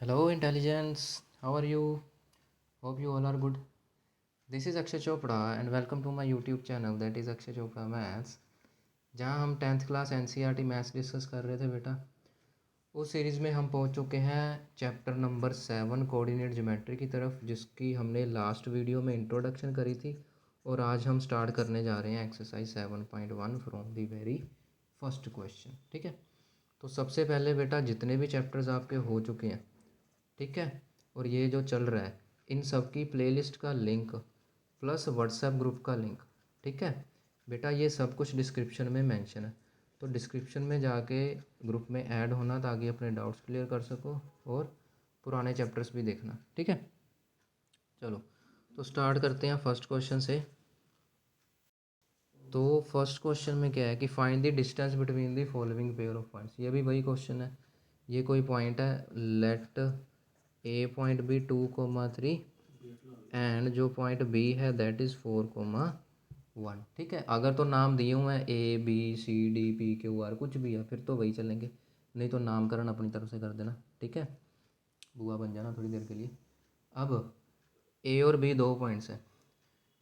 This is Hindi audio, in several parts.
Hello, intelligence. How are you? Hope you all are good. This is Akshay Chopra and welcome to my YouTube channel that is Akshay Chopra Maths. जहाँ हम 10th class NCERT maths discuss कर रहे थे बेटा, उस सीरीज़ में हम पहुँच चुके हैं चैप्टर नंबर 7 कोऑर्डिनेट ज्योमेट्री की तरफ, जिसकी हमने लास्ट वीडियो में इंट्रोडक्शन करी थी और आज हम स्टार्ट करने जा रहे हैं exercise 7.1 from the very first question. ठीक है, तो सबसे पहले बेटा जितने भी चैप्टर्स आपके हो चुके हैं, ठीक है, और ये जो चल रहा है, इन सब की प्लेलिस्ट का लिंक प्लस व्हाट्सएप ग्रुप का लिंक, ठीक है बेटा, ये सब कुछ डिस्क्रिप्शन में मेंशन है। तो डिस्क्रिप्शन में जाके ग्रुप में ऐड होना ताकि अपने डाउट्स क्लियर कर सको और पुराने चैप्टर्स भी देखना। ठीक है, चलो तो स्टार्ट करते हैं फर्स्ट क्वेश्चन से। तो फर्स्ट क्वेश्चन में क्या है कि find the distance between the following pair of points. ये भी वही क्वेश्चन है। ये कोई पॉइंट है, let A point B 2,3 and जो पॉइंट बी है दैट इज़ 4,1। ठीक है, अगर तो नाम दिए हुए हैं A B C D P Q R कुछ भी है फिर तो वही चलेंगे, नहीं तो नामकरण अपनी तरफ से कर देना। ठीक है, बुआ बन जाना थोड़ी देर के लिए। अब ए और बी दो पॉइंट्स हैं,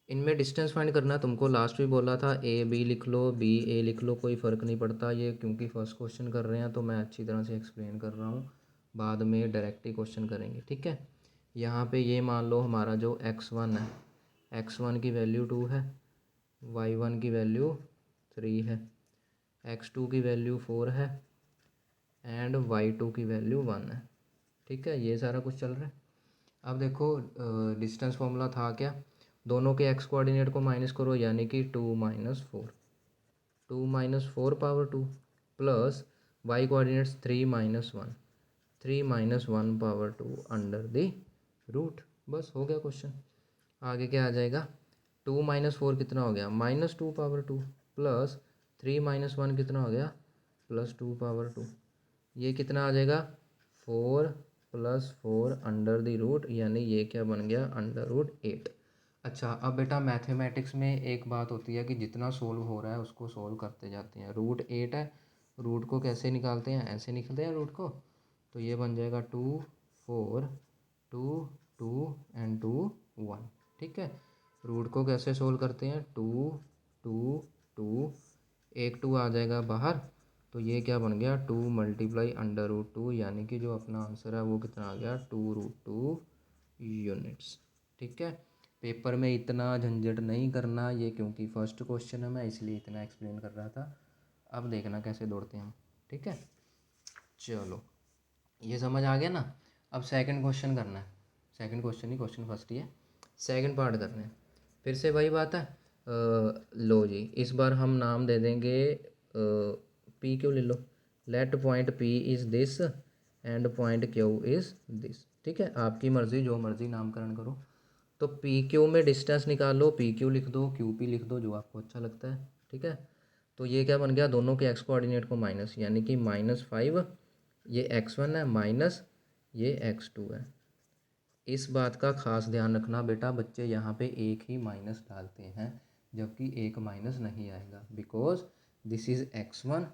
इनमें डिस्टेंस फाइंड करना। तुमको लास्ट भी बोला था ए बी लिख लो, बी ए लिख लो, कोई फ़र्क नहीं पड़ता। ये क्योंकि फर्स्ट क्वेश्चन कर रहे हैं तो मैं अच्छी तरह से एक्सप्लेन कर रहा हूँ, बाद में डायरेक्ट ही क्वेश्चन करेंगे। ठीक है, यहाँ पे ये मान लो हमारा जो x1 है, x1 की वैल्यू 2 है, y1 की वैल्यू 3 है, x2 की वैल्यू 4 है एंड y2 की वैल्यू 1 है। ठीक है, ये सारा कुछ चल रहा है। अब देखो डिस्टेंस फॉर्मूला था क्या, दोनों के एक्स कोऑर्डिनेट को माइनस करो, यानी कि 2 - 4, 2 - 4 power 2 plus Y coordinates 3 - 1, 3 - 1 power 2 under the root. बस हो गया क्वेश्चन। आगे क्या आ जाएगा, 2 - 4 कितना हो गया, -2 पावर 2 प्लस 3 - 1 कितना हो गया, +2 पावर 2। ये कितना आ जाएगा, 4 + 4 अंडर द रूट, यानी ये क्या बन गया, √8। अच्छा, अब बेटा मैथमेटिक्स में एक बात होती है कि जितना सोल्व हो रहा है उसको सोल्व करते जाते हैं। √8 है, रूट को कैसे निकालते हैं, ऐसे निकलते हैं रूट को। तो ये बन जाएगा 2 4 2 2 एंड 2 1। ठीक है, रूट को कैसे सोल्व करते हैं, 2 2 2, एक 2 आ जाएगा बाहर, तो ये क्या बन गया, 2 × अंडर रूट 2, यानी कि जो अपना आंसर है वो कितना आ गया, 2√2 यूनिट्स। ठीक है, पेपर में इतना झंझट नहीं करना, ये क्योंकि फर्स्ट क्वेश्चन है मैं इसलिए इतना एक्सप्लेन कर रहा था। अब देखना कैसे दौड़ते हैं हम। ठीक है, चलो ये समझ आ गया ना। अब सेकंड क्वेश्चन करना है, सेकंड क्वेश्चन ही, क्वेश्चन फर्स्ट ही है, सेकंड पार्ट करना है। फिर से वही बात है, लो जी, इस बार हम नाम दे देंगे पी क्यू ले लो, let point P is this and point Q is this. ठीक है, आपकी मर्ज़ी, जो मर्ज़ी नामकरण करो। तो पी क्यू में डिस्टेंस निकालो, पी क्यू लिख दो, क्यू पी लिख दो, जो आपको अच्छा लगता है। ठीक है, तो ये क्या बन गया, दोनों के एक्स कोऑर्डिनेट को माइनस, यानी कि -5, ये x1 है, माइनस ये x2 है। इस बात का खास ध्यान रखना बेटा, बच्चे यहाँ पे एक ही माइनस डालते हैं जबकि एक माइनस नहीं आएगा, because this is x1,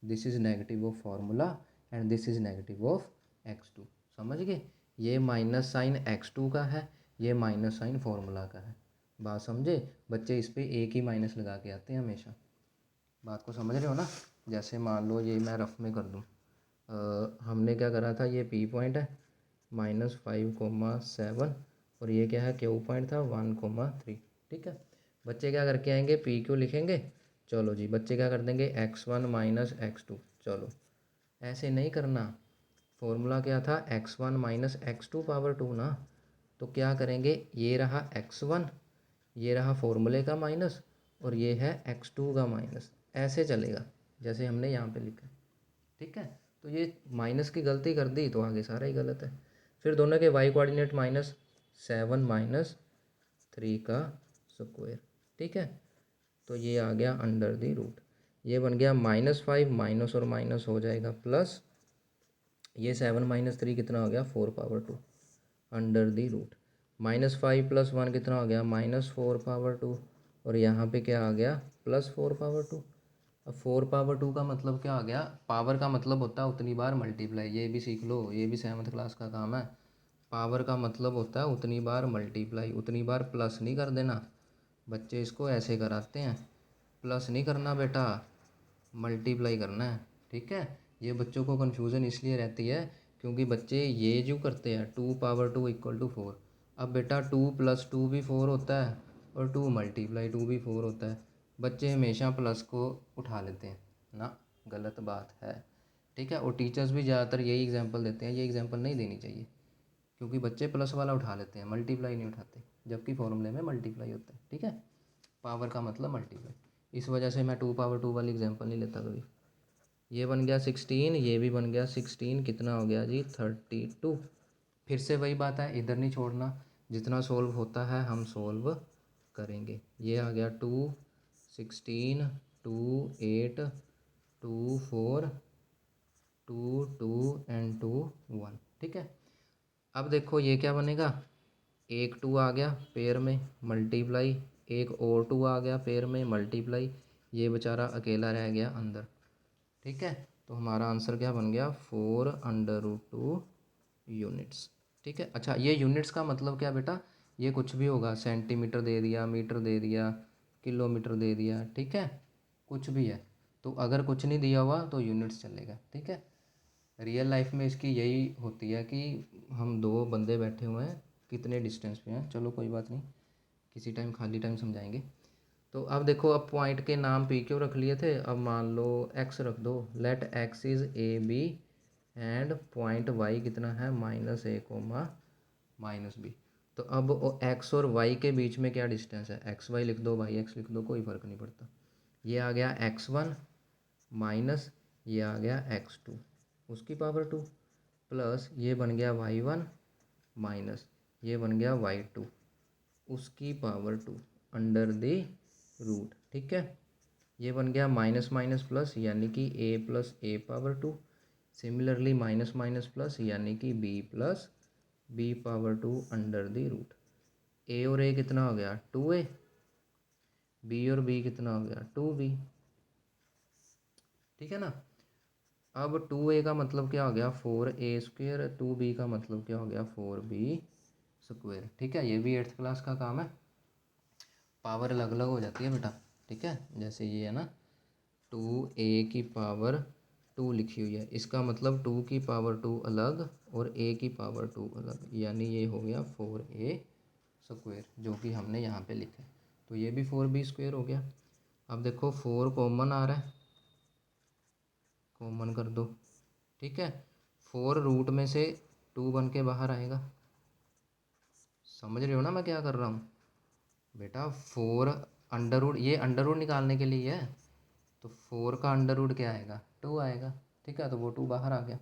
this is negative of formula and this is negative of x2। समझ गए, ये माइनस साइन x2 का है, ये माइनस साइन फार्मूला का है। बात समझे बच्चे, इस पर एक ही माइनस लगा के आते हैं हमेशा। बात को समझ रहे हो ना। जैसे मान लो ये मैं रफ में कर दूँ, हमने क्या करा था, ये पी पॉइंट है, -5,7, और ये क्या है, क्यू पॉइंट था 1,3। ठीक है, बच्चे क्या करके आएंगे, पी क्यू लिखेंगे। चलो जी, बच्चे क्या कर देंगे, x1 - x2। चलो ऐसे नहीं करना, फॉर्मूला क्या था, x1 - x2 पावर 2 ना। तो क्या करेंगे, ये रहा x1, ये रहा फॉर्मूले का माइनस, और ये है x2 का माइनस, ऐसे चलेगा जैसे हमने यहाँ पे लिखा है। ठीक है, तो ये माइनस की गलती कर दी तो आगे सारा ही गलत है। फिर दोनों के वाई कोऑर्डिनेट -7 - 3 का स्क्वायर। ठीक है, तो ये आ गया अंडर द रूट, ये बन गया -5, माइनस और माइनस हो जाएगा प्लस, ये 7 - 3 कितना हो गया, 4 पावर 2 अंडर द रूट, -5 + 1 कितना हो गया, -4 पावर 2, और यहाँ पे क्या आ गया, +4 पावर 2। अब 4 पावर 2 का मतलब क्या आ गया, पावर का मतलब होता है उतनी बार मल्टीप्लाई, ये भी सीख लो, ये भी 7th क्लास का काम है। पावर का मतलब होता है उतनी बार मल्टीप्लाई, उतनी बार प्लस नहीं कर देना, बच्चे इसको ऐसे कराते हैं, प्लस नहीं करना बेटा, मल्टीप्लाई करना है, ठीक है। ये बच्चों को कन्फ्यूज़न इसलिए रहती है क्योंकि बच्चे ये जो करते हैं 2 पावर 2 = 4। अब बेटा 2 + 2 भी 4 होता है और 2 × 2 भी 4 होता है, बच्चे हमेशा प्लस को उठा लेते हैं ना, गलत बात है, ठीक है। और टीचर्स भी ज़्यादातर यही एग्जांपल देते हैं, ये एग्जांपल नहीं देनी चाहिए क्योंकि बच्चे प्लस वाला उठा लेते हैं, मल्टीप्लाई नहीं उठाते, जबकि फॉर्मूले में मल्टीप्लाई होता है, ठीक है। पावर का मतलब मल्टीप्लाई, इस वजह से मैं 2 पावर 2 वाली एग्जांपल नहीं लेता कभी। ये बन गया 16, ये भी बन गया 16, कितना हो गया जी 32। फिर से वही बात है, इधर नहीं छोड़ना, जितना सोल्व होता है हम सोल्व करेंगे। ये आ गया 2 16 2 8 2 4 2 2 एंड 2 1, ठीक है। अब देखो ये क्या बनेगा, एक 2 आ गया पेयर में मल्टीप्लाई, एक और 2 आ गया पेयर में मल्टीप्लाई, ये बेचारा अकेला रह गया अंदर, ठीक है। तो हमारा आंसर क्या बन गया, 4√2 यूनिट्स, ठीक है। अच्छा ये यूनिट्स का मतलब क्या बेटा, ये कुछ भी होगा, सेंटीमीटर दे दिया, मीटर दे दिया, किलोमीटर दे दिया, ठीक है, कुछ भी है। तो अगर कुछ नहीं दिया हुआ तो यूनिट्स चलेगा, ठीक है। रियल लाइफ में इसकी यही होती है कि हम दो बंदे बैठे हुए हैं, कितने डिस्टेंस पे हैं, चलो कोई बात नहीं, किसी टाइम खाली टाइम समझाएंगे। तो अब देखो, अब पॉइंट के नाम पी क्यों रख लिए थे, अब मान लो एक्स रख दो, let X is A B and point Y कितना है -a, -b। तो अब एक्स और वाई के बीच में क्या डिस्टेंस है, एक्स वाई लिख दो, वाई एक्स लिख दो, कोई फ़र्क नहीं पड़ता। ये आ गया x1 माइनस ये आ गया x2 उसकी पावर 2 प्लस ये बन गया y1 माइनस ये बन गया y2 उसकी पावर 2 अंडर द रूट, ठीक है। ये बन गया माइनस माइनस प्लस यानी कि a + a⁴ similarly minus minus plus यानी कि b+b⁴ under the root. a और a कितना हो गया 2a, b और b कितना हो गया 2b, ठीक है ना। अब 2a का मतलब क्या हो गया 4a², 2b का मतलब क्या हो गया 4b², ठीक है। ये भी 8th क्लास का काम है, पावर अलग अलग हो जाती है बेटा, ठीक है। जैसे ये है ना 2a⁴ लिखी हुई है, इसका मतलब 2 की पावर 2 अलग और a की पावर 2 अलग, यानी ये हो गया 4a² जो कि हमने यहाँ पे लिखा है। तो ये भी 4b² हो गया। अब देखो 4 कॉमन आ रहा है, कॉमन कर दो, ठीक है। 4 रूट में से 2 बन के बाहर आएगा, समझ रहे हो ना मैं क्या कर रहा हूँ बेटा। 4 अंडर रूट, ये अंडर रूट निकालने के लिए है, तो 4 का अंडर रूट क्या आएगा 2 आएगा, ठीक है। तो वो 2 बाहर आ गया,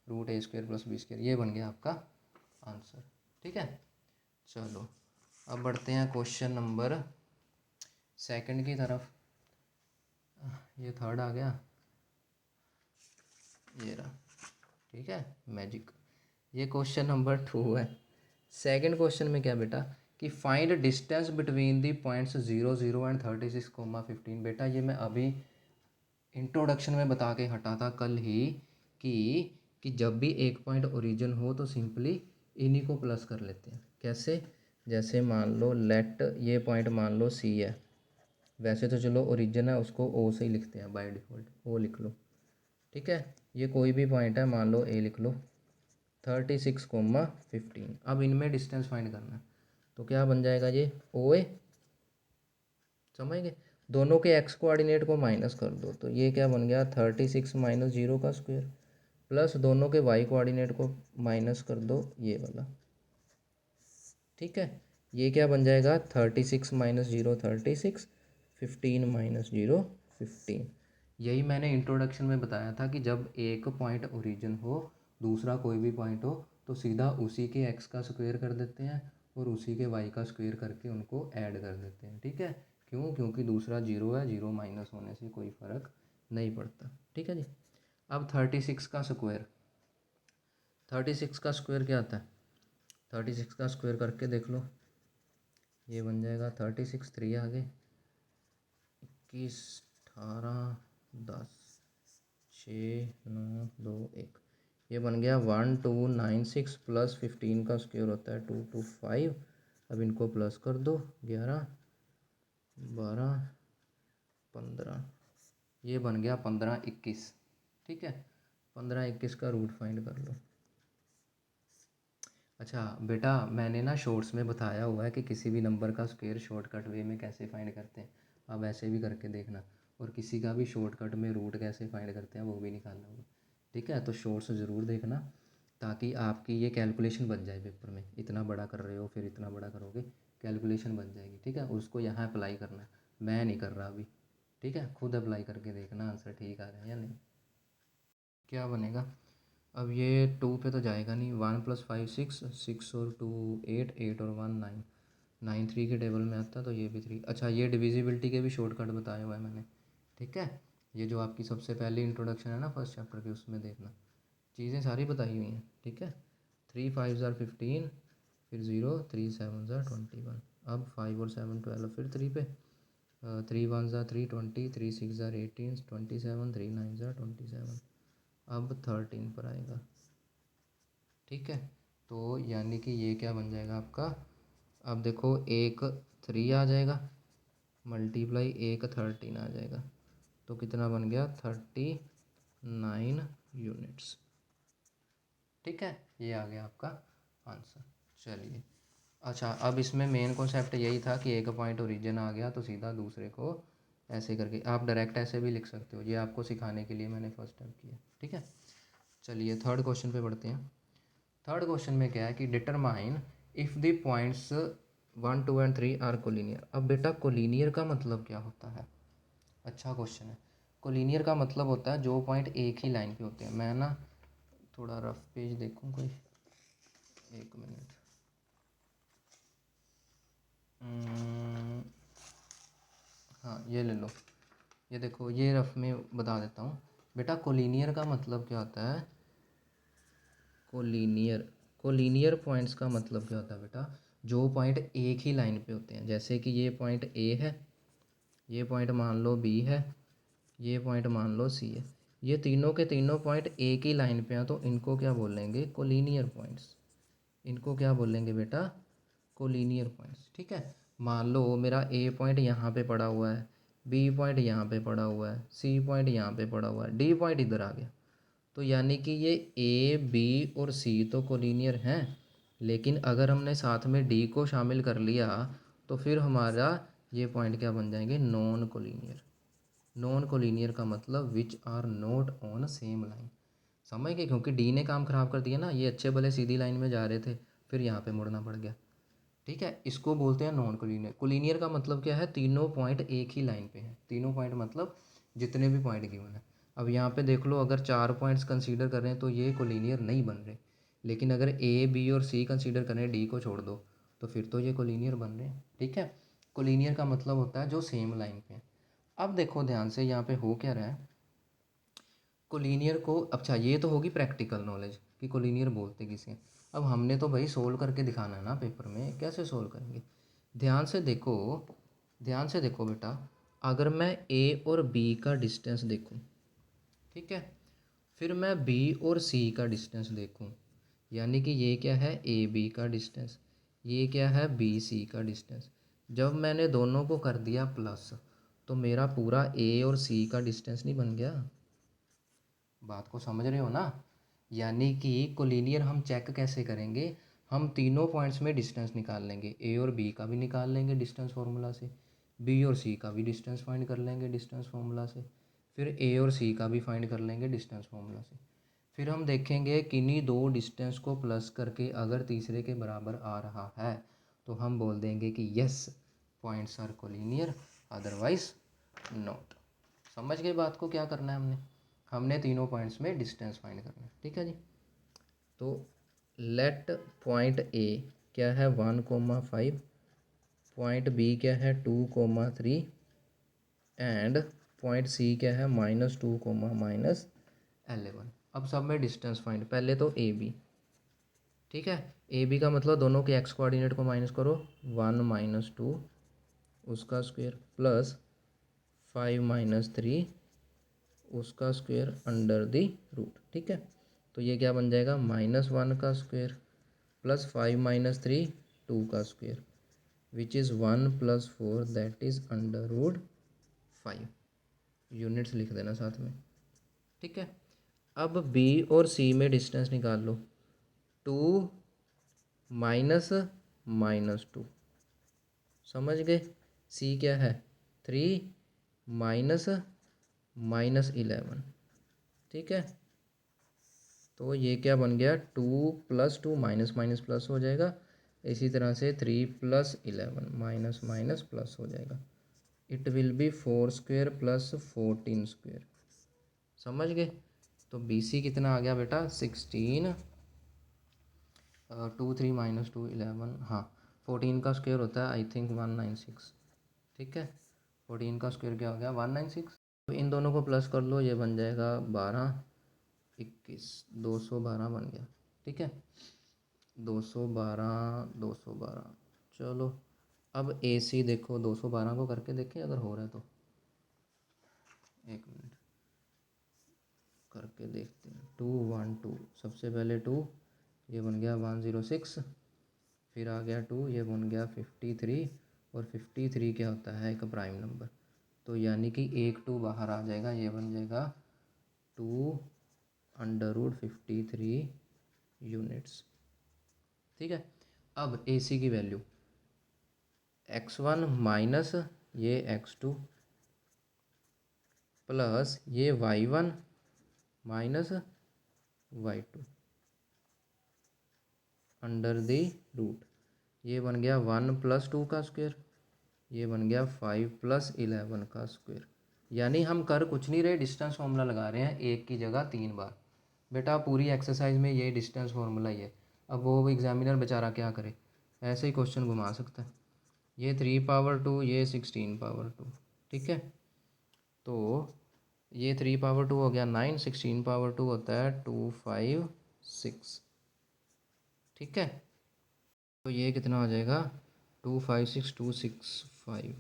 √a² + b², ये बन गया आपका आंसर, ठीक है। चलो अब बढ़ते हैं क्वेश्चन नंबर 2 की तरफ। ये 3rd आ गया, ये रहा, ठीक है, मैजिक। ये क्वेश्चन नंबर 2 है। 2nd क्वेश्चन में क्या बेटा कि find distance between the points 0 0 and 36,15। बेटा ये मैं अभी इंट्रोडक्शन में बता के हटा था कल ही कि जब भी एक पॉइंट ओरिजिन हो तो सिंपली इन्हीं को प्लस कर लेते हैं। कैसे, जैसे मान लो लेट ये पॉइंट मान लो सी है, वैसे तो चलो ओरिजिन है उसको ओ से ही लिखते हैं बाय डिफ़ॉल्ट, ओ लिख लो, ठीक है। ये कोई भी पॉइंट है, मान लो ए लिख लो, 36,15। अब इनमें डिस्टेंस फाइंड करना है, तो क्या बन जाएगा ये ओ ए, समझ गए। दोनों के एक्स कोऑर्डिनेट को माइनस कर दो, तो ये क्या बन गया 36 - 0 प्लस दोनों के वाई कोऑर्डिनेट को माइनस कर दो ये वाला, ठीक है। ये क्या बन जाएगा 36 - 0 36, 15 - 0 15। यही मैंने इंट्रोडक्शन में बताया था कि जब एक पॉइंट ओरिजिन हो, दूसरा कोई भी पॉइंट हो, तो सीधा उसी के एक्स का स्क्वायर कर देते हैं और उसी के वाई का स्क्वायर करके उनको ऐड कर देते हैं, ठीक है। क्यों, क्योंकि दूसरा 0 है, 0 माइनस होने से कोई फ़र्क नहीं पड़ता, ठीक है जी। अब 36 का स्क्वायर, 36 का स्क्वायर क्या आता है, 36 का स्क्वायर करके देख लो, ये बन जाएगा 36 3 आगे 21 18 10 6 9 2 1, ये बन गया 1296 प्लस 15 का स्क्वायर होता है 225। अब इनको प्लस कर दो, 11 12 15, ये बन गया 1521। ठीक है, 1521 का रूट फाइंड कर लो। अच्छा बेटा, मैंने ना शॉर्ट्स में बताया हुआ है कि किसी भी नंबर का स्क्वायर शॉर्टकट वे में कैसे फाइंड करते हैं। अब ऐसे भी करके देखना, और किसी का भी शॉर्टकट में रूट कैसे फाइंड करते हैं वो भी निकालना होगा। ठीक है, तो शॉर्ट्स ज़रूर देखना ताकि आपकी ये कैलकुलेशन बन जाए पेपर में। इतना बड़ा कर रहे हो फिर इतना बड़ा करोगे, कैलकुलेशन बन जाएगी। ठीक है, उसको यहाँ अप्लाई करना है, मैं नहीं कर रहा अभी। ठीक है, खुद अप्लाई करके देखना आंसर ठीक आ रहा है या नहीं। क्या बनेगा, अब ये 2 पे तो जाएगा नहीं। 1 + 5 6, 6 और 2 8, 8 और 1 9, 9 3 के टेबल में आता तो ये भी 3। अच्छा, ये डिविजिबिलिटी के भी शॉर्टकट बताया हुआ है मैंने। ठीक है, ये जो आपकी सबसे पहली इंट्रोडक्शन है ना फर्स्ट चैप्टर की, उसमें देखना चीज़ें सारी बताई हुई हैं। ठीक है, 3 5 ज़ार 15, फिर 0 3 7 ज़ार 21। अब 5 और 7 12, फिर 3 पे 3 1 ज़ार 3 20, 3 6 ज़ार 18 27, 3 9 ज़ार 27। अब 13 पर आएगा। ठीक है, तो यानी कि ये क्या बन जाएगा आपका, अब देखो एक 3 आ जाएगा मल्टीप्लाई एक 13 आ जाएगा, तो कितना बन गया 39 यूनिट्स। ठीक है, ये आ गया आपका आंसर। चलिए, अच्छा अब इसमें मेन कॉन्सेप्ट यही था कि एक पॉइंट ओरिजिन आ गया तो सीधा दूसरे को ऐसे करके, आप डायरेक्ट ऐसे भी लिख सकते हो, ये आपको सिखाने के लिए मैंने फर्स्ट टाइम किया। ठीक है, चलिए थर्ड क्वेश्चन पे बढ़ते हैं। थर्ड क्वेश्चन में क्या है कि determine if the points 1 2 and 3 are collinear. अब बेटा कोलिनियर का मतलब क्या होता है, अच्छा क्वेश्चन है। कोलिनियर का मतलब होता है जो पॉइंट एक ही लाइन पे होते हैं। मैं ना थोड़ा रफ पेज देखूँ कोई, एक मिनट। हाँ ये ले लो, ये देखो, ये रफ में बता देता हूँ बेटा। कोलिनियर का मतलब क्या होता है, कोलिनियर, कोलिनियर पॉइंट्स का मतलब क्या होता है बेटा, जो पॉइंट एक ही लाइन पे होते हैं। जैसे कि ये पॉइंट ए है, ये पॉइंट मान लो बी है, ये पॉइंट मान लो सी है। ये तीनों के तीनों पॉइंट एक ही लाइन पे हैं, तो इनको क्या बोलेंगे, कोलिनियर पॉइंट्स। इनको क्या बोलेंगे बेटा, कोलिनियर पॉइंट्स। ठीक है, मान लो मेरा ए पॉइंट यहाँ पे पड़ा हुआ है, बी पॉइंट यहाँ पे पड़ा हुआ है, सी पॉइंट यहाँ पे पड़ा हुआ है, डी पॉइंट इधर आ गया। तो यानी कि ये ए बी और सी तो कोलिनियर हैं, लेकिन अगर हमने साथ में डी को शामिल कर लिया तो फिर हमारा ये पॉइंट क्या बन जाएंगे, नॉन कोलिनियर। नॉन कोलिनियर का मतलब which are not on same line. समझ गए, क्योंकि डी ने काम ख़राब कर दिया ना, ये अच्छे भले सीधी लाइन में जा रहे थे, फिर यहाँ पे मुड़ना पड़ गया। ठीक है, इसको बोलते हैं नॉन कोलिनियर। कोलिनियर का मतलब क्या है, तीनों पॉइंट एक ही लाइन पे हैं। तीनों पॉइंट मतलब जितने भी पॉइंट गिवन है। अब यहाँ पे देख लो, अगर 4 पॉइंट्स कंसीडर कर रहे हैं तो ये कोलिनियर नहीं बन रहे, लेकिन अगर ए बी और सी कंसीडर करें, डी को छोड़ दो, तो फिर तो ये कोलिनियर बन रहे हैं। ठीक है, कोलिनियर का मतलब होता है जो सेम लाइन पे है। अब देखो ध्यान से, यहाँ पे हो क्या रहा है, कोलिनियर को, अच्छा ये तो होगी प्रैक्टिकल नॉलेज कि कोलिनियर बोलते किसे हैं। अब हमने तो भाई सोल्व करके दिखाना है ना पेपर में, कैसे सोल्व करेंगे। ध्यान से देखो, ध्यान से देखो बेटा, अगर मैं ए और बी का डिस्टेंस देखूं, ठीक है, फिर मैं बी और सी का डिस्टेंस देखूं, यानी कि ये क्या है, ए बी का डिस्टेंस, ये क्या है, बी सी का डिस्टेंस। जब मैंने दोनों को कर दिया प्लस, तो मेरा पूरा ए और सी का डिस्टेंस नहीं बन गया। बात को समझ रहे हो ना। यानी कि कोलिनियर हम चेक कैसे करेंगे, हम तीनों पॉइंट्स में डिस्टेंस निकाल लेंगे, ए और बी का भी निकाल लेंगे डिस्टेंस फार्मूला से, बी और सी का भी डिस्टेंस फाइंड कर लेंगे डिस्टेंस फार्मूला से, फिर ए और सी का भी फाइंड कर लेंगे डिस्टेंस फार्मूला से। फिर हम देखेंगे किन्हीं दो डिस्टेंस को प्लस करके अगर तीसरे के बराबर आ रहा है तो हम बोल देंगे कि yes points are collinear, otherwise not. समझ गए बात को, क्या करना है हमने, हमने तीनों पॉइंट्स में डिस्टेंस फाइंड करना है। ठीक है जी, तो लेट पॉइंट ए क्या है 1,5, पॉइंट बी क्या है 2,3 एंड पॉइंट सी क्या है -2, -11। अब सब में डिस्टेंस फाइंड, पहले तो ए बी। ठीक है, ए बी का मतलब दोनों के एक्स कोऑर्डिनेट को माइनस करो, 1 - 2 उसका स्क्वायर प्लस 5 - 3 उसका स्क्वायर अंडर द रूट। ठीक है, तो ये क्या बन जाएगा, -1 का स्क्वायर प्लस 5 - 3 2 का square which is 1 + 4 that is √5। Units लिख देना साथ में। ठीक है, अब बी और सी में डिस्टेंस निकाल लो। 2 -2 समझ गए। सी क्या है, 3 -11। ठीक है, तो ये क्या बन गया, 2 + 2 माइनस माइनस प्लस हो जाएगा। इसी तरह से 3 + 11 माइनस माइनस प्लस हो जाएगा। It will be 4² + 14²। समझ गए। तो बी सी कितना आ गया बेटा, 16 2 3 - 2 11, हाँ 14 का स्क्वायर होता है आई थिंक 196। ठीक है, 14 का स्क्वायर क्या हो गया, 196। तो इन दोनों को प्लस कर लो, ये बन जाएगा 12 21 212 बन गया। ठीक है, 212 चलो अब ए सी देखो, 212 को करके देखें अगर हो रहा है तो, एक मिनट करके देखते हैं। 2 1 2, सबसे पहले 2, ये बन गया 106, फिर आ गया 2, ये बन गया 53, और 53 क्या होता है, एक प्राइम नंबर, तो यानी कि एक 2 बाहर आ जाएगा, ये बन जाएगा 2√53 यूनिट्स। ठीक है, अब ए सी की वैल्यू x1 माइनस ये x2 प्लस ये y1 minus y2 under the root, ये बन गया 1 + 2 का स्क्वायर, ये बन गया 5 + 11 का स्क्वायर। यानी हम कर कुछ नहीं रहे, डिस्टेंस फार्मूला लगा रहे हैं एक की जगह 3 बार। बेटा पूरी एक्सरसाइज में ये डिस्टेंस फार्मूला ही है। अब वो एग्जामिनर बेचारा क्या करे, ऐसे ही क्वेश्चन घुमा सकता है। ये 3/2, ये 16/2। ठीक है, तो ये 3/2 हो गया 9, 16/2 होता है 256। ठीक है, तो ये कितना हो जाएगा, 256 265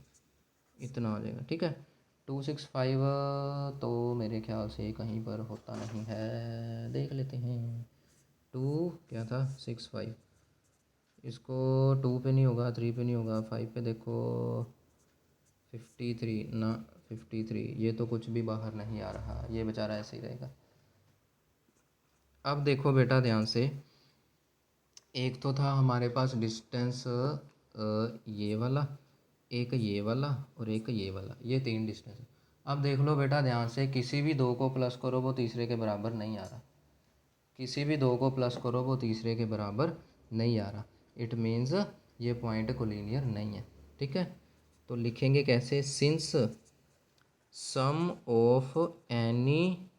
इतना हो जाएगा। ठीक है, 265 तो मेरे ख्याल से कहीं पर होता नहीं है, देख लेते हैं। 2 क्या था, 65, इसको 2 पे नहीं होगा, 3 पे नहीं होगा, 5 पे देखो, 53 ना, 53 ये तो कुछ भी बाहर नहीं आ रहा, ये बेचारा ऐसे ही रहेगा। अब देखो बेटा ध्यान से, एक तो था हमारे पास डिस्टेंस ये वाला, एक ये वाला और एक ये वाला, ये 3 डिस्टेंस है। अब देख लो बेटा ध्यान से, किसी भी दो को प्लस करो वो तीसरे के बराबर नहीं आ रहा, किसी भी दो को प्लस करो वो तीसरे के बराबर नहीं आ रहा। इट मीन्स ये पॉइंट कोलिनियर नहीं है। ठीक है, तो लिखेंगे कैसे, since sum of any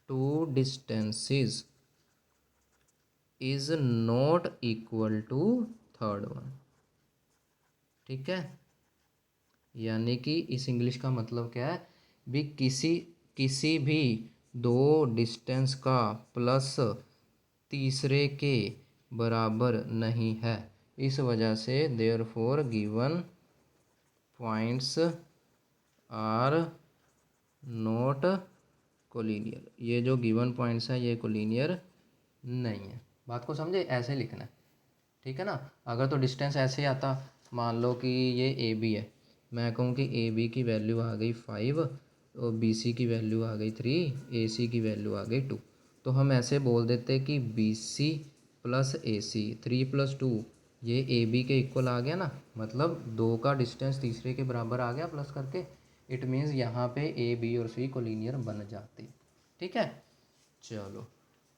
two distances is not equal to third one. ठीक है, यानी कि इस इंग्लिश का मतलब क्या है भी, किसी भी दो डिस्टेंस का प्लस तीसरे के बराबर नहीं है, इस वजह से therefore given points are not collinear. ये जो गिवन पॉइंट्स हैं ये कोलिनियर नहीं है। बात को समझे, ऐसे लिखना है। ठीक है ना, अगर तो डिस्टेंस ऐसे आता, मान लो कि ये ए बी है, मैं कहूँ कि ए बी की वैल्यू आ गई 5 और बी सी की वैल्यू आ गई 3, ए सी की वैल्यू आ गई 2, तो हम ऐसे बोल देते कि बी सी प्लस ए सी 3 + 2 ये ए बी के इक्वल आ गया ना, मतलब दो का डिस्टेंस तीसरे के बराबर आ गया प्लस करके। इट मीन्स यहाँ पे ए बी और सी कोलिनियर बन जाते। ठीक है, चलो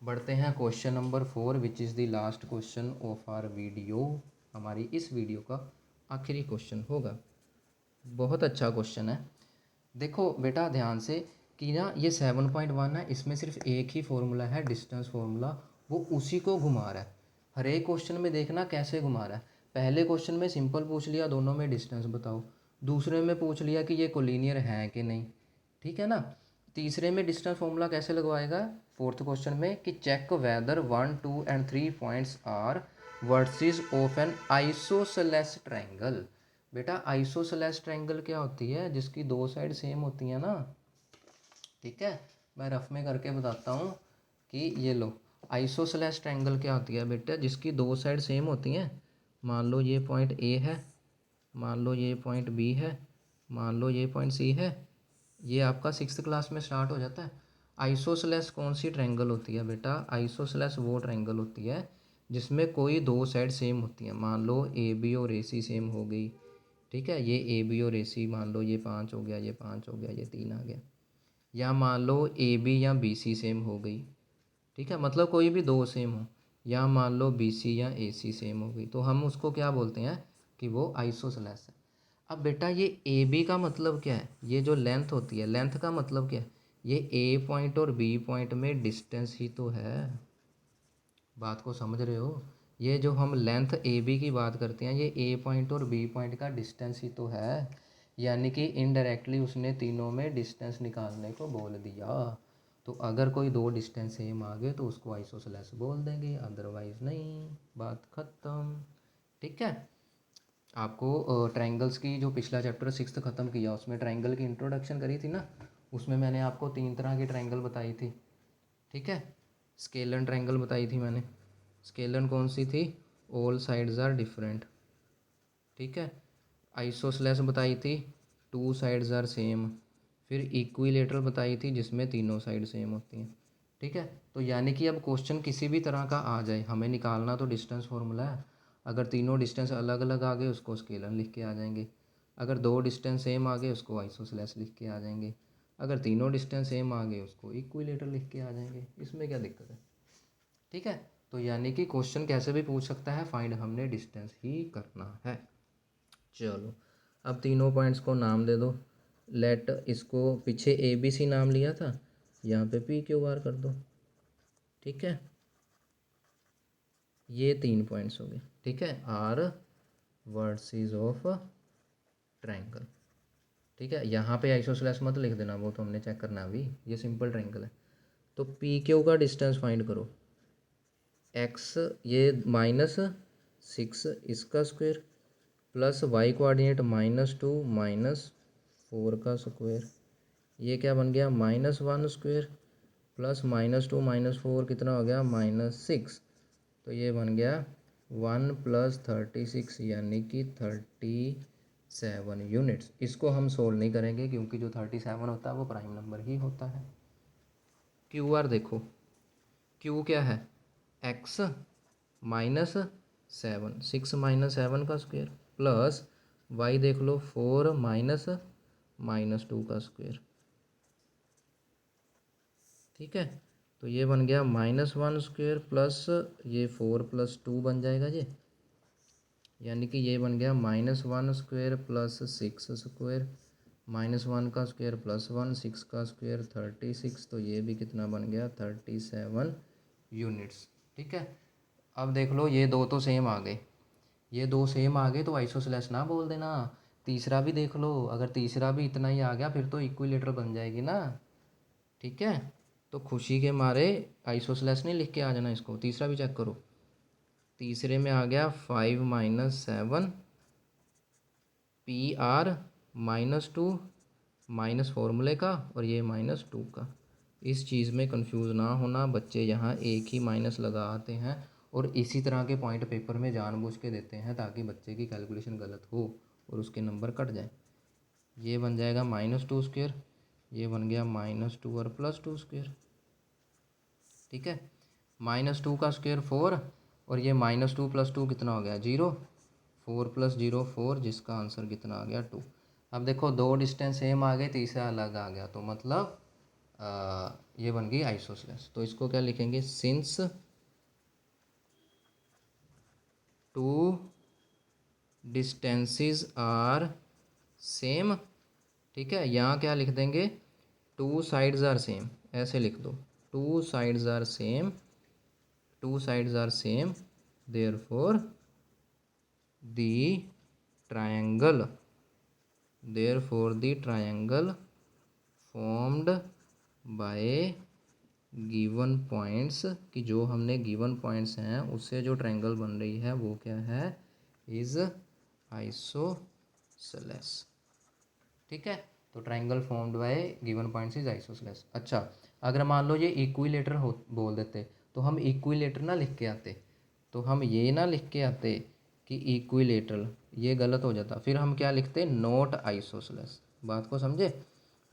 बढ़ते हैं question number 4 which is the last question of our video. हमारी इस वीडियो का आखिरी क्वेश्चन होगा। बहुत अच्छा क्वेश्चन है। देखो बेटा ध्यान से कि ना ये 7.1 है, इसमें सिर्फ एक ही फॉर्मूला है डिस्टेंस फॉर्मूला, वो उसी को घुमा रहा है। हर एक क्वेश्चन में देखना कैसे घुमा रहा है। पहले क्वेश्चन में सिंपल पूछ लिया दोनों में डिस्टेंस बताओ, दूसरे में पूछ लिया कि ये कोलिनियर है कि नहीं। ठीक है ना, तीसरे में डिस्टेंस फॉर्मूला कैसे लगवाएगा, फोर्थ क्वेश्चन में कि check whether 1 2 and 3 points are vertices of an isosceles triangle. बेटा आइसोसेलेस ट्रायंगल क्या होती है, जिसकी दो साइड सेम होती है ना, ठीक है, मैं रफ में करके बताता हूँ कि ये लो, आइसोसेलेस ट्रायंगल क्या होती है बेटा, जिसकी दो साइड सेम होती हैं। मान लो ये पॉइंट ए है, मान लो ये पॉइंट बी है, मान लो ये पॉइंट सी है। ये आपका 6th क्लास में स्टार्ट हो जाता है। आइसोसेलेस कौन सी ट्रायंगल होती है बेटा, आइसोसेलेस वो ट्रायंगल होती है जिसमें कोई दो साइड सेम होती हैं। मान लो ए बी और ए सी सेम हो गई, ठीक है, ये ए बी और ए सी, मान लो ये 5 हो गया, ये 5 हो गया, ये 3 आ गया। या मान लो ए बी या बी सी सेम हो गई, ठीक है, मतलब कोई भी दो सेम हो। या मान लो बी सी या ए सी सेम हो गई, तो हम उसको क्या बोलते हैं कि वो आइसोसेलेस है। अब बेटा ये ए बी का मतलब क्या है, ये जो लेंथ होती है, लेंथ का मतलब क्या है, ये ए पॉइंट और बी पॉइंट में डिस्टेंस ही तो है। बात को समझ रहे हो, ये जो हम लेंथ ए बी की बात करते हैं, ये ए पॉइंट और बी पॉइंट का डिस्टेंस ही तो है। यानी कि इनडायरेक्टली उसने तीनों में डिस्टेंस निकालने को बोल दिया। तो अगर कोई दो डिस्टेंस सेम आ गए तो उसको आइसोसेलेस बोल देंगे, अदरवाइज नहीं, बात ख़त्म। ठीक है, आपको ट्रायंगल्स की जो पिछला चैप्टर 6th ख़त्म किया उसमें ट्रायंगल की इंट्रोडक्शन करी थी ना, उसमें मैंने आपको 3 तरह की ट्रायंगल बताई थी। ठीक है, स्केलन ट्रायंगल बताई थी मैंने। स्केलन कौन सी थी, ऑल साइड्स आर डिफरेंट। ठीक है, आइसोसेलेस बताई थी, टू साइड्स आर सेम। फिर इक्विलेटरल बताई थी जिसमें तीनों साइड सेम होती हैं। ठीक है, तो यानी कि अब क्वेश्चन किसी भी तरह का आ जाए, हमें निकालना तो डिस्टेंस फॉर्मूला है। अगर तीनों डिस्टेंस अलग अलग आ गए उसको स्केलन लिख के आ जाएंगे, अगर दो डिस्टेंस सेम आ गए उसको आइसोसेलेस लिख के आ जाएंगे, अगर तीनों डिस्टेंस सेम आ गए उसको इक्विलेटरल लिख के आ जाएंगे। इसमें क्या दिक्कत है। ठीक है, तो यानी कि क्वेश्चन कैसे भी पूछ सकता है, फाइंड हमने डिस्टेंस ही करना है। चलो, अब तीनों पॉइंट्स को नाम दे दो। लेट, इसको पीछे ए बी सी नाम लिया था, यहाँ पे पी क्यू आर कर दो। ठीक है, ये 3 पॉइंट्स हो गए। ठीक है, आर वर्सेस ऑफ ट्रायंगल। ठीक है, यहाँ पे आइसोसेलेस मत लिख देना, वो तो हमने चेक करना है अभी, ये सिंपल ट्रायंगल है। तो पी क्यू का डिस्टेंस फाइंड करो। एक्स, ये -6 इसका स्क्वायर प्लस वाई कोऑर्डिनेट -2 -4 का स्क्वायर, ये क्या बन गया, -1 स्क्वायर प्लस -2 -4 कितना हो गया, -6। तो ये बन गया 1 + 36 यानी कि 37 यूनिट्स। इसको हम सोल्व नहीं करेंगे क्योंकि जो 37 होता है वो प्राइम नंबर ही होता है। क्यू आर देखो, क्यू क्या है, एक्स -7, 6 - 7 का स्क्वायर प्लस वाई देख लो 4 -2 का स्क्वायर। ठीक है, तो ये बन गया -1 स्क्वायर प्लस ये 4 + 2 बन जाएगा ये, यानी कि ये बन गया -1 स्क्वायर प्लस 6 स्क्वायर, -1 का स्क्वायर +1, 6 का स्क्वायर 36, तो ये भी कितना बन गया, 37 यूनिट्स। ठीक है, अब देख लो ये दो तो सेम आ गए, ये दो सेम आ गए तो आइसोसेलेस ना बोल देना। तीसरा भी देख लो, अगर तीसरा भी इतना ही आ गया फिर तो इक्विलेटरल बन जाएगी ना। ठीक है, तो खुशी के मारे आइसोसेलेस नहीं लिख के आ जाना इसको। तीसरा भी चेक करो, तीसरे में आ गया 5 - 7 PR -2 माइनस फॉर्मूले का और ये -2 का। इस चीज़ में कंफ्यूज ना होना, बच्चे यहाँ एक ही माइनस लगा आते हैं और इसी तरह के पॉइंट पेपर में जानबूझ के देते हैं ताकि बच्चे की कैलकुलेशन गलत हो और उसके नंबर कट जाए। ये बन जाएगा -2 स्क्वायर, ये बन गया -2 और +2 स्क्वायर। ठीक है, -2 का स्क्वायर 4 और ये -2 + 2 कितना हो गया, 0। 4 + 0 4, जिसका आंसर कितना आ गया, 2। अब देखो दो डिस्टेंस सेम आ गए, तीसरा अलग आ गया, तो मतलब ये बन गई आइसोसेलेस। तो इसको क्या लिखेंगे, since two distances are same. ठीक है, यहाँ क्या लिख देंगे, टू साइड्स आर सेम, ऐसे लिख दो, two sides are same, two sides are same, therefore the triangle, therefore the triangle formed by given points, कि जो हमने गिवन पॉइंट्स हैं उससे जो ट्रायंगल बन रही है वो क्या है, इज़ आइसोसेलेस। ठीक है, तो triangle formed by given points is isosceles. अच्छा, अगर मान लो ये इक्विलेटर हो बोल देते तो हम इक्विलेटर ना लिख के आते, तो हम ये ना लिख के आते कि इक्विलेटरल, ये गलत हो जाता। फिर हम क्या लिखते, नॉट आइसोसेलेस। बात को समझे?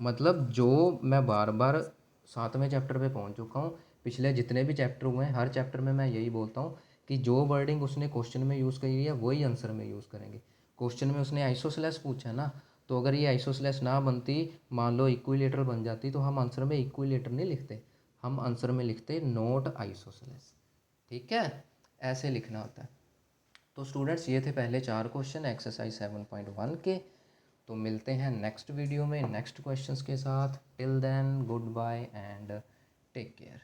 मतलब जो मैं बार बार 7वें चैप्टर पे पहुंच चुका हूँ, पिछले जितने भी चैप्टर हुए हैं हर चैप्टर में मैं यही बोलता हूँ कि जो वर्डिंग उसने क्वेश्चन में यूज़ करी है वही आंसर में यूज़ करेंगे। क्वेश्चन में उसने आइसोसेलेस पूछा है ना, तो अगर ये आइसोसेलेस ना बनती, मान लो इक्विलेटरल बन जाती, तो हम आंसर में इक्विलेटर नहीं लिखते, हम आंसर में लिखते नॉट आइसोसेलेस। ठीक है, ऐसे लिखना होता है। तो स्टूडेंट्स ये थे पहले 4 क्वेश्चन एक्सरसाइज 7.1 के। तो मिलते हैं नेक्स्ट वीडियो में नेक्स्ट क्वेश्चंस के साथ। Till then good bye and take care.